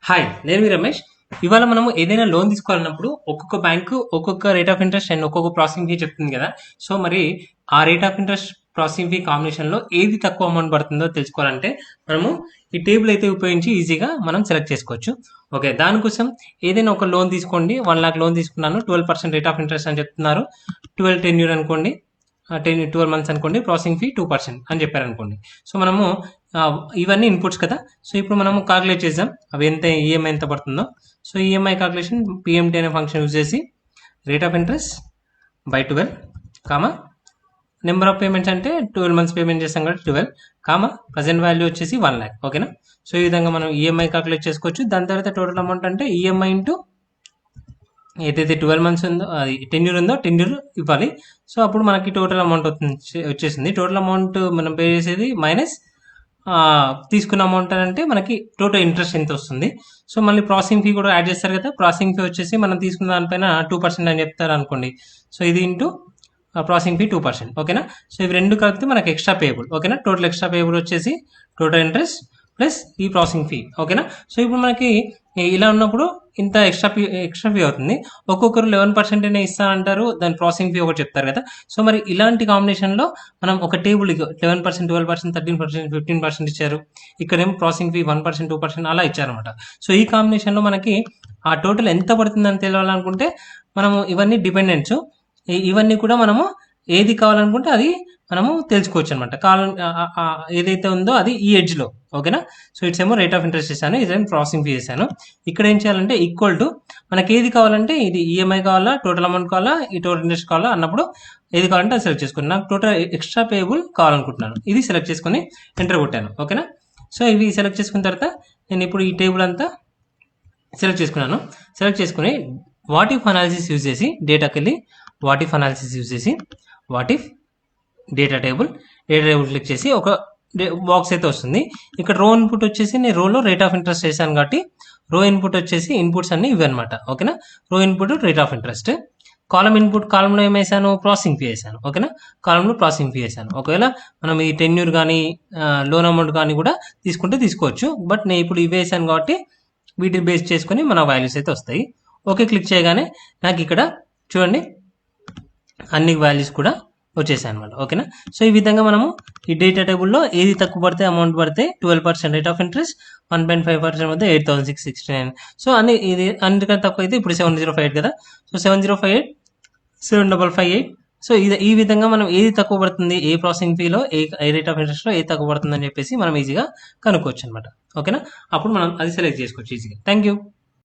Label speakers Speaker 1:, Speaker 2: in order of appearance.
Speaker 1: Hi! నేను మీ రమేష్. ఇవాళ మనము ఏదైనా లోన్ తీసుకోవాలన్నప్పుడు ఒక్కొక్క బ్యాంకు ఒక్కొక్క రేట్ ఆఫ్ ఇంట్రెస్ట్ అండ్ ఒక్కొక్క ప్రాసెసింగ్ ఫీ చెప్తుంది కదా! సో, మరి ఆ rate of interest, processing fee కాంబినేషన్‌లో ఏది తక్కువ అమౌంట్ పడుతుందో తెలుసుకోవాలంటే మనము ఈ టేబుల్ అయితే ఉపయోగించి ఈజీగా మనం సెలెక్ట్ చేసుకోవచ్చు. ఓకే. దానికోసం ఏదైనా ఒక లోన్ తీసుకోండి. 1,00,000 లోన్ తీసుకున్నాను. 12% రేట్ ఆఫ్ ఇంట్రెస్ట్ అని చెప్తున్నారు. 12 టెన్యూర్ అనుకోండి. 12 మంత్స్ అనుకోండి. ప్రాసెసింగ్ ఫీ 2% అని చెప్పారనుకోండి. సో, మనము ఇవన్నీ ఇన్పుట్స్ కదా! సో, ఇప్పుడు మనము కాలిక్యులేట్ చేద్దాం. అవి ఎంత ఈఎంఐ ఎంత పడుతుందో. సో, ఈఎంఐ కాలిక్యులేషన్ పీఎంటీ అనే ఫంక్షన్ యూజ్ చేసి rate of interest by 12 comma number of payments అంటే 12 మంత్స్ పేమెంట్ చేస్తాం కాబట్టి 12 కామా ప్రజెంట్ వాల్యూ వచ్చేసి 1,00,000 ఓకేనా. సో, ఈ విధంగా మనం ఈఎంఐ కాలిక్యులేట్ చేసుకోవచ్చు. దాని తర్వాత టోటల్ అమౌంట్ అంటే ఈఎంఐ ఇంటూ ఏదైతే 12 మంత్స్ ఉందో అది టెన్యూర్ ఉందో టెన్యూర్ ఇవ్వాలి. సో, అప్పుడు మనకి టోటల్ అమౌంట్ వచ్చేసింది. టోటల్ అమౌంట్ మనం పే చేసేది మైనస్ తీసుకున్న అమౌంట్ అంటే మనకి టోటల్ ఇంట్రెస్ట్ ఎంత వస్తుంది. సో, మళ్ళీ ప్రాసెసింగ్ ఫీ కూడా యాడ్ చేస్తారు కదా! ప్రాసెసింగ్ ఫీ వచ్చేసి మనం తీసుకున్న దానిపైన 2% అని చెప్తారు అనుకోండి. సో, ఇది ఇంటూ ప్రాసెసింగ్ ఫీ 2% ఓకేనా. సో, ఇవి 2 కలిపితే మనకి ఎక్స్ట్రా పేయబుల్ ఓకేనా. టోటల్ ఎక్స్ట్రా పేయబుల్ వచ్చేసి టోటల్ ఇంట్రెస్ట్ ప్లస్ ఈ ప్రాసెసింగ్ ఫీ ఓకేనా. సో, ఇప్పుడు మనకి ఇలా ఉన్నప్పుడు ఇంత ఎక్స్ట్రా ఫీ అవుతుంది. ఒక్కొక్కరు 11% ఇస్తానంటారు. దాని ప్రాసెసింగ్ ఫీ ఒకటి చెప్తారు కదా! సో, మరి ఇలాంటి కాంబినేషన్‌లో మనం ఒక టేబుల్ 11%, 12%, 13%, 15% ఇచ్చారు. ఇక్కడేమో ప్రాసెసింగ్ ఫీ 1%, 2% అలా ఇచ్చారనమాట. సో, ఈ కాంబినేషన్‌లో మనకి ఆ టోటల్ ఎంత పడుతుందని తెలవాలనుకుంటే మనము ఇవన్నీ డిపెండెంట్స్. ఇవన్నీ కూడా మనము ఏది కావాలనుకుంటే అది మనము తెలుసుకోవచ్చనమాట. ఏదైతే ఉందో అది ఈ ఎడ్జ్‌లో ఓకేనా. సో, ఇట్సేమో రేట్ ఆఫ్ ఇంట్రెస్ట్ చేశాను. ఇదేమో ప్రాసెసింగ్ ఫీ చేశాను. ఇక్కడ ఏం చేయాలంటే ఈక్వల్ టు మనకేది కావాలంటే ఇది ఈఎంఐ కావాలా, టోటల్ అమౌంట్ కావాలా, ఈ టోటల్ ఇంట్రెస్ట్ కావాలా అన్నప్పుడు ఏది కావాలంటే అది సెలెక్ట్ చేసుకోండి. నాకు టోటల్ ఎక్స్ట్రా పేయబుల్ కావాలనుకుంటున్నాను. ఇది సెలెక్ట్ చేసుకొని ఎంటర్ కొట్టాను ఓకేనా. సో, ఇవి సెలెక్ట్ చేసుకున్న తర్వాత నేను ఇప్పుడు ఈ టేబుల్ అంతా సెలెక్ట్ చేసుకున్నాను. సెలెక్ట్ చేసుకొని వాట్ ఇఫ్ అనాలిసిస్ యూజ్ చేసి డేటాకెళ్ళి వాట్ ఇఫ్ అనాలిసిస్ యూజ్ చేసి what if data table click చేసి ఒక బాక్స్ అయితే వస్తుంది. ఇక్కడ రో ఇన్పుట్ వచ్చేసి నేను రోలో రేట్ ఆఫ్ ఇంట్రెస్ట్ చేశాను కాబట్టి రో ఇన్పుట్ వచ్చేసి ఇన్పుట్స్ అన్ని ఇవి అనమాట ఓకేనా. రో input rate of interest, column input కాలంలో ఏం వేసాను ప్రాసెసింగ్ ఫీ వేసాను ఓకేనా. కాలంలో ప్రాసెసింగ్ ఫీ వేసాను. ఒకవేళ మనం ఈ టెన్యూర్ కానీ లోన్ అమౌంట్ కానీ కూడా తీసుకుంటే తీసుకోవచ్చు. బట్ నేను ఇప్పుడు ఇవి వేసాను కాబట్టి వీటిని బేస్ చేసుకొని మన వాల్యూస్ అయితే వస్తాయి. ఓకే క్లిక్ చేయగానే నాకు ఇక్కడ చూడండి అన్ని వాల్యూస్ కూడా వచ్చేసాయి అనమాట ఓకేనా. సో, ఈ విధంగా మనము ఈ డేటా టేబుల్లో ఏది తక్కువ పడితే అమౌంట్ పడితే 12% రేట్ ఆఫ్ ఇంట్రెస్ట్, 1.5% వద్ద 8,669. సో, ఇది అన్నిటికన్నా తక్కువ అయితే ఇప్పుడు 7058 కదా. సో, 7058 7558. సో, ఈ విధంగా మనం ఏది తక్కువ పడుతుంది, ఏ ప్రాసెసింగ్ ఫీలో ఏ రేట్ ఆఫ్ ఇంట్రెస్ట్‌లో ఏది తక్కువ పడుతుంది అని చెప్పేసి మనం ఈజీగా కనుక్కోవచ్చు అనమాట ఓకేనా. అప్పుడు మనం అది సెలెక్ట్ చేసుకోవచ్చు ఈజీగా. Thank you.